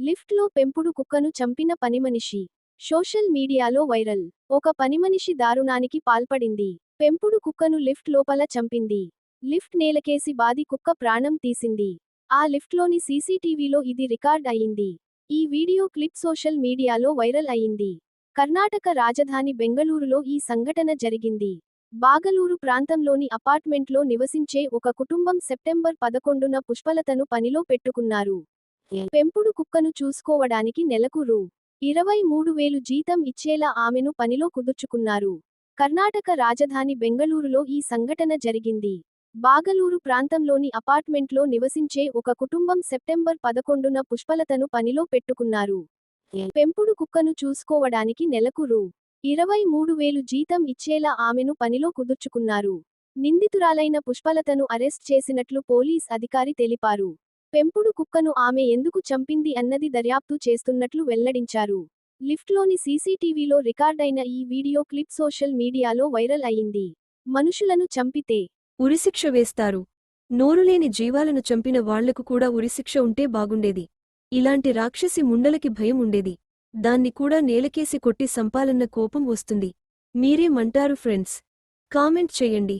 లిఫ్ట్లో పెంపుడు కుక్కను చంపిన పనిమనిషి. సోషల్ మీడియాలో వైరల్. ఒక పనిమనిషి దారుణానికి పాల్పడింది. పెంపుడు కుక్కను లిఫ్ట్ లోపల చంపింది. లిఫ్ట్ నేలకేసి బాది కుక్క ప్రాణం తీసింది. ఆ లిఫ్ట్లోని సీసీటీవీలో ఇది రికార్డ్ అయింది. ఈ వీడియో క్లిప్ సోషల్ మీడియాలో వైరల్ అయింది. కర్ణాటక రాజధాని బెంగళూరులో ఈ సంఘటన జరిగింది. బాగలూరు ప్రాంతంలోని అపార్ట్మెంట్లో నివసించే ఒక కుటుంబం సెప్టెంబర్ 11న పుష్పలతను పనిలో పెట్టుకున్నారు. పెంపుడు కుక్కను చూసుకోవడానికి నెలకు రూ. 23,000 జీతం ఇచ్చేలా ఆమెను పనిలో కుదుర్చుకున్నారు. కర్ణాటక రాజధాని బెంగళూరులో ఈ సంఘటన జరిగింది. బాగలూరు ప్రాంతంలోని అపార్ట్మెంట్లో నివసించే ఒక కుటుంబం సెప్టెంబర్ 11న పుష్పలతను పనిలో పెట్టుకున్నారు. పెంపుడు కుక్కను చూసుకోవడానికి నెలకు రూ. 23,000 జీతం ఇచ్చేలా ఆమెను పనిలో కుదుర్చుకున్నారు. నిందితురాలైన పుష్పలతను అరెస్ట్ చేసినట్లు పోలీస్ అధికారి తెలిపారు. పెంపుడు కుక్కను ఆమె ఎందుకు చంపింది అన్నది దర్యాప్తు చేస్తున్నట్లు వెల్లడించారు. లిఫ్ట్లోని సీసీటీవీలో రికార్డైన ఈ వీడియో క్లిప్ సోషల్ మీడియాలో వైరల్ అయింది. మనుషులను చంపితే ఉరిశిక్ష వేస్తారు. నోరులేని జీవాలను చంపిన వాళ్లకు కూడా ఉరిశిక్ష ఉంటే బాగుండేది. ఇలాంటి రాక్షసి ముండలకి భయం ఉండేది. దాన్ని కూడా నేలకేసి కొట్టి సంపాలన్న కోపం వస్తుంది. మీరేమంటారు ఫ్రెండ్స్? కామెంట్ చెయ్యండి.